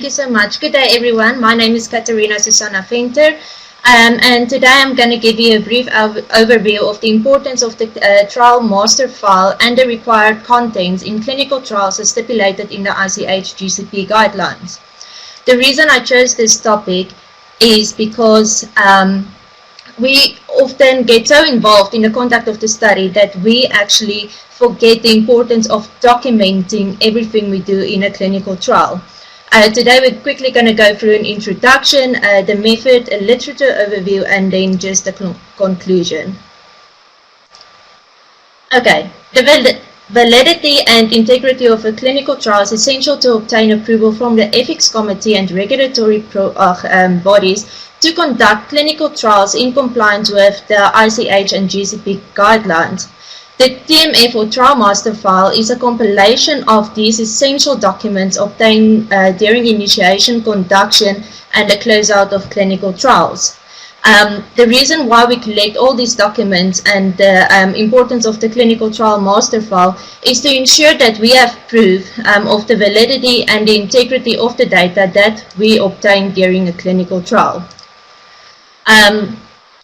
you so much. Good day, everyone. My name is Catharina Susanna, and today I'm going to give you a brief overview of the importance of the trial master file and the required contents in clinical trials as stipulated in the ICH GCP guidelines. The reason I chose this topic is because we often get so involved in the conduct of the study that we actually forget the importance of documenting everything we do in a clinical trial. Today we're quickly going to go through an introduction, the method, a literature overview, and then just a conclusion. Okay, the validity and integrity of a clinical trial is essential to obtain approval from the ethics committee and regulatory bodies to conduct clinical trials in compliance with the ICH and GCP guidelines. The TMF or Trial Master File is a compilation of these essential documents obtained during initiation, conduction, and the closeout of clinical trials. The reason why we collect all these documents and the importance of the Clinical Trial Master File is to ensure that we have proof of the validity and the integrity of the data that we obtain during a clinical trial.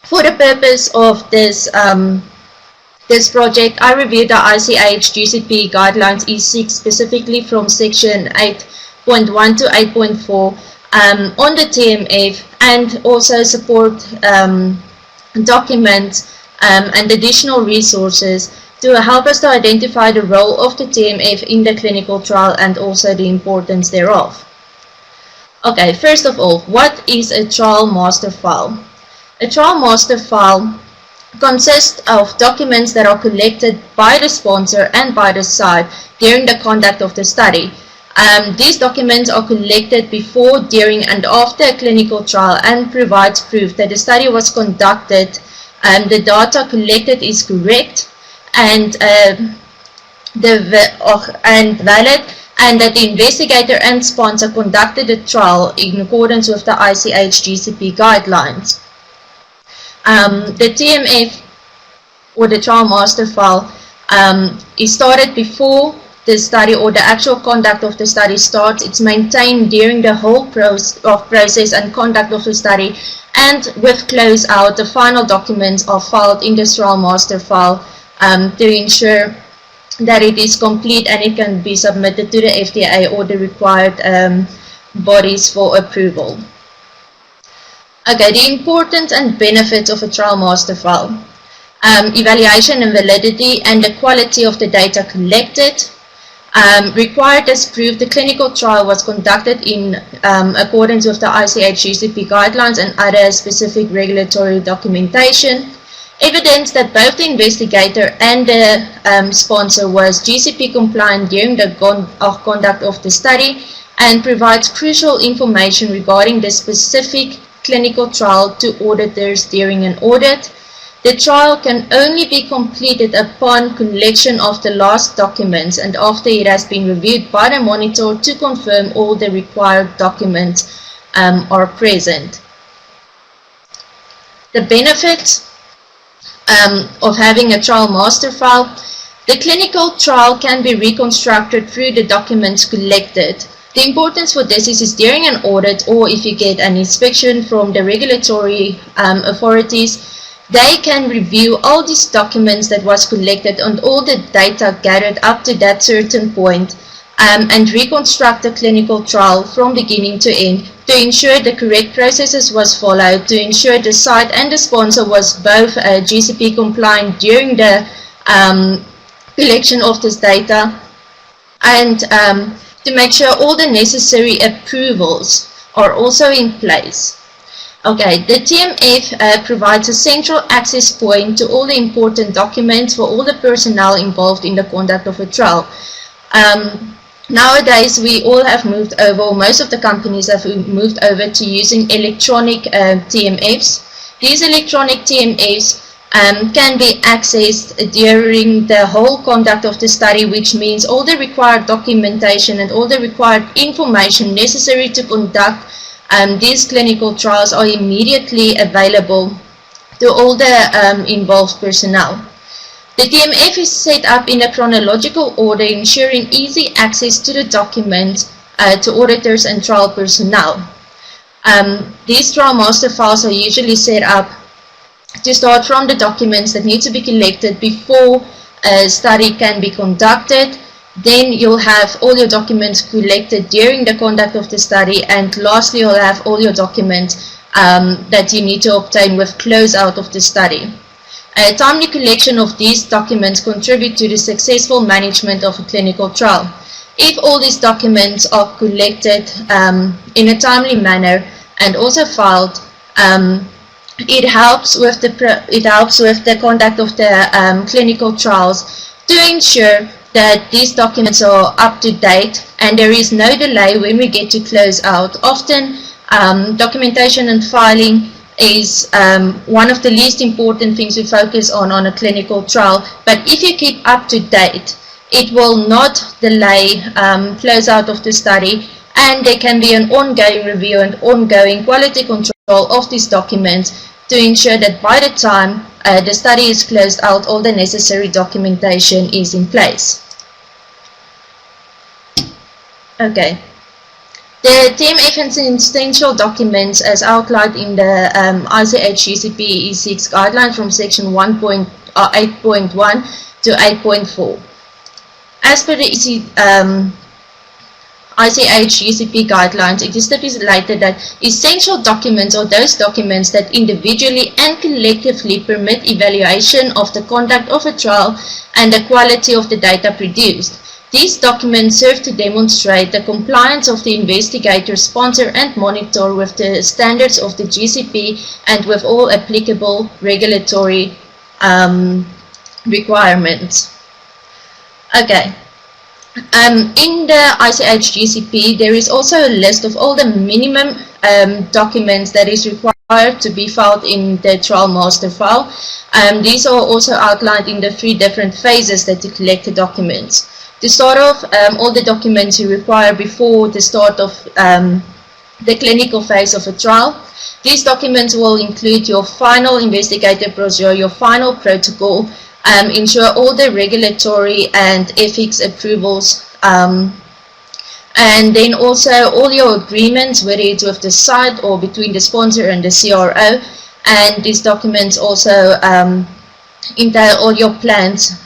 For the purpose of this project, I reviewed the ICH GCP Guidelines E6 specifically from section 8.1 to 8.4 on the TMF, and also support documents and additional resources to help us to identify the role of the TMF in the clinical trial and also the importance thereof. Okay, first of all, what is a trial master file? A trial master file consists of documents that are collected by the sponsor and by the site during the conduct of the study. These documents are collected before, during, and after a clinical trial and provides proof that the study was conducted, the data collected is correct and valid, and that the investigator and sponsor conducted the trial in accordance with the ICH GCP guidelines. The TMF or the Trial Master File is started before the study or the actual conduct of the study starts. It's maintained during the whole process and conduct of the study, and with close out, the final documents are filed in the Trial Master File to ensure that it is complete and it can be submitted to the FDA or the required bodies for approval. Okay, the importance and benefits of a Trial Master File. Evaluation and validity and the quality of the data collected. Required as proof the clinical trial was conducted in accordance with the ICH GCP guidelines and other specific regulatory documentation. Evidence that both the investigator and the sponsor was GCP compliant during the conduct of the study, and provides crucial information regarding the specific clinical trial to auditors during an audit. The trial can only be completed upon collection of the last documents and after it has been reviewed by the monitor to confirm all the required documents are present. The benefits of having a trial master file. The clinical trial can be reconstructed through the documents collected. The importance for this is during an audit, or if you get an inspection from the regulatory authorities, they can review all these documents that was collected and all the data gathered up to that certain point, and reconstruct the clinical trial from beginning to end to ensure the correct processes was followed, to ensure the site and the sponsor was both GCP compliant during the collection of this data, and to make sure all the necessary approvals are also in place. Okay, the TMF provides a central access point to all the important documents for all the personnel involved in the conduct of a trial. Nowadays, we all have moved over, or most of the companies have moved over to using electronic TMFs. These electronic TMFs can be accessed during the whole conduct of the study, which means all the required documentation and all the required information necessary to conduct these clinical trials are immediately available to all the involved personnel. The TMF is set up in a chronological order, ensuring easy access to the documents to auditors and trial personnel. These trial master files are usually set up to start from the documents that need to be collected before a study can be conducted. Then you'll have all your documents collected during the conduct of the study, and lastly you'll have all your documents that you need to obtain with closeout of the study. A timely collection of these documents contribute to the successful management of a clinical trial. If all these documents are collected in a timely manner and also filed, it helps with the conduct of the clinical trials to ensure that these documents are up to date and there is no delay when we get to close out. Often documentation and filing is one of the least important things we focus on a clinical trial, but if you keep up to date, it will not delay close out of the study, and there can be an ongoing review and ongoing quality control of these documents to ensure that by the time the study is closed out, all the necessary documentation is in place. Okay. The TMF and essential documents as outlined in the ICH GCP E6 guidelines from section 8.1 to 8.4. As per the ICH GCP guidelines, it is stipulated that essential documents are those documents that individually and collectively permit evaluation of the conduct of a trial and the quality of the data produced. These documents serve to demonstrate the compliance of the investigator, sponsor and monitor with the standards of the GCP and with all applicable regulatory requirements. Okay. In the ICH GCP, there is also a list of all the minimum documents that is required to be filed in the trial master file. These are also outlined in the 3 different phases that you collect the documents. To start off, all the documents you require before the start of the clinical phase of a trial. These documents will include your final investigator brochure, your final protocol, ensure all the regulatory and ethics approvals, and then also all your agreements, whether it's with the site or between the sponsor and the CRO. And these documents also entail all your plans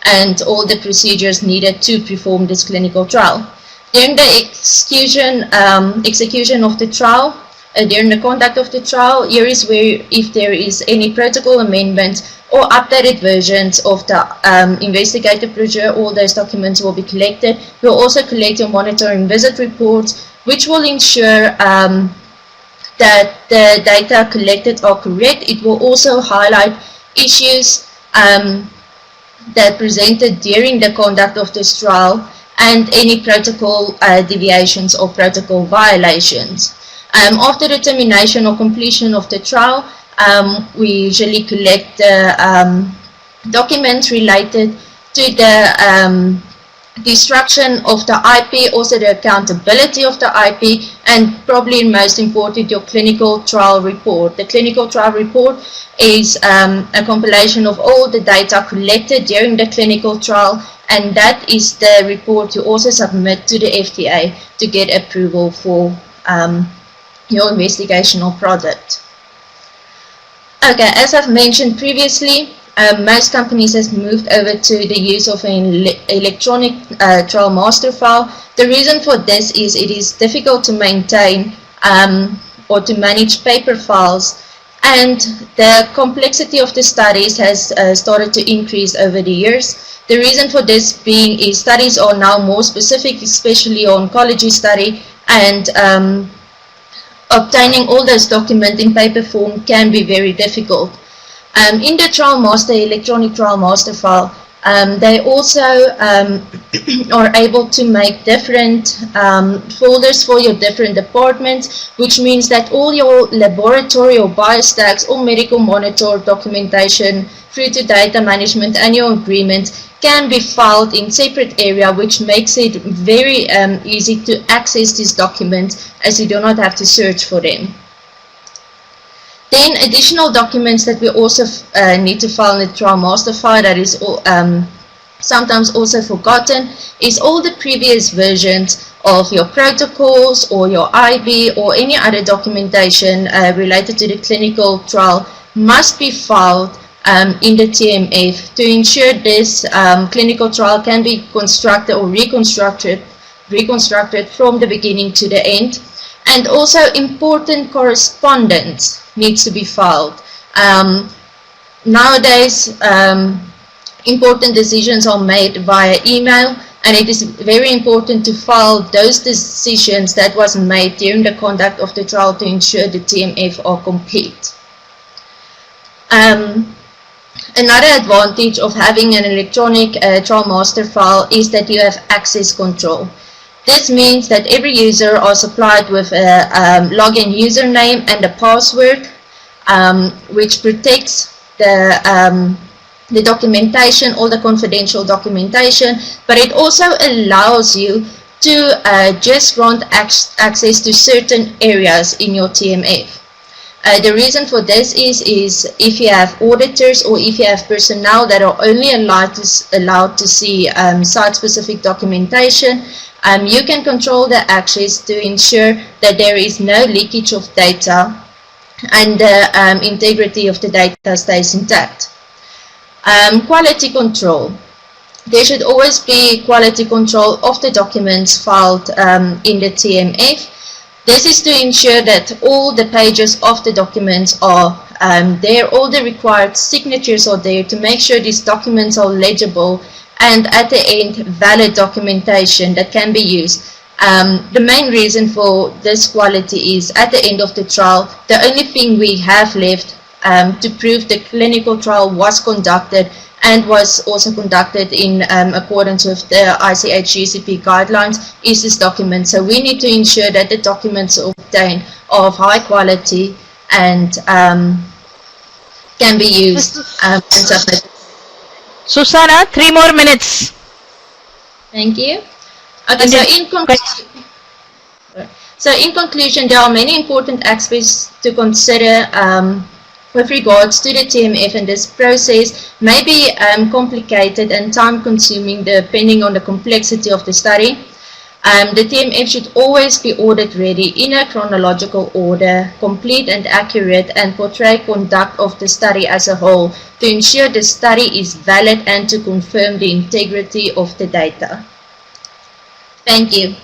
and all the procedures needed to perform this clinical trial. During the execution of the trial, during the conduct of the trial, here is where, if there is any protocol amendments or updated versions of the investigator brochure, all those documents will be collected. We'll also collect your monitoring visit reports, which will ensure that the data collected are correct. It will also highlight issues that presented during the conduct of this trial and any protocol deviations or protocol violations. After the termination or completion of the trial, we usually collect the documents related to the destruction of the IP, also the accountability of the IP, and probably most important, your clinical trial report. The clinical trial report is a compilation of all the data collected during the clinical trial, and that is the report you also submit to the FDA to get approval for your investigational product. Okay, as I've mentioned previously, most companies have moved over to the use of an electronic trial master file. The reason for this is it is difficult to maintain or to manage paper files, and the complexity of the studies has started to increase over the years. The reason for this being is studies are now more specific, especially oncology study, and obtaining all those documents in paper form can be very difficult. In the trial master, electronic trial master file, they also are able to make different folders for your different departments, which means that all your laboratory or biostacks or medical monitor documentation through to data management and your agreements can be filed in separate area, which makes it very easy to access these documents, as you do not have to search for them. Then additional documents that we also need to file in the trial master file that is sometimes also forgotten is all the previous versions of your protocols or your IB or any other documentation related to the clinical trial must be filed in the TMF to ensure this clinical trial can be constructed or reconstructed from the beginning to the end. And also important correspondence needs to be filed. Nowadays, important decisions are made via email, and it is very important to file those decisions that was made during the conduct of the trial to ensure the TMF are complete. Another advantage of having an electronic trial master file is that you have access control. This means that every user is supplied with a login username and a password, which protects the documentation, all the confidential documentation, but it also allows you to just grant access to certain areas in your TMF. The reason for this is if you have auditors or if you have personnel that are only allowed to see site-specific documentation, you can control the access to ensure that there is no leakage of data and the integrity of the data stays intact. Quality control. There should always be quality control of the documents filed in the TMF. This is to ensure that all the pages of the documents are there, all the required signatures are there to make sure these documents are legible and at the end valid documentation that can be used. The main reason for this quality is at the end of the trial, the only thing we have left to prove the clinical trial was conducted and was also conducted in accordance with the ICH GCP guidelines is this document. So we need to ensure that the documents obtained are of high quality and can be used and submitted. Susanna, 3 more minutes. Thank you. Okay, so in conclusion, there are many important aspects to consider with regards to the TMF, and this process may be complicated and time-consuming depending on the complexity of the study. The TMF should always be audit ready in a chronological order, complete and accurate, and portray conduct of the study as a whole to ensure the study is valid and to confirm the integrity of the data. Thank you.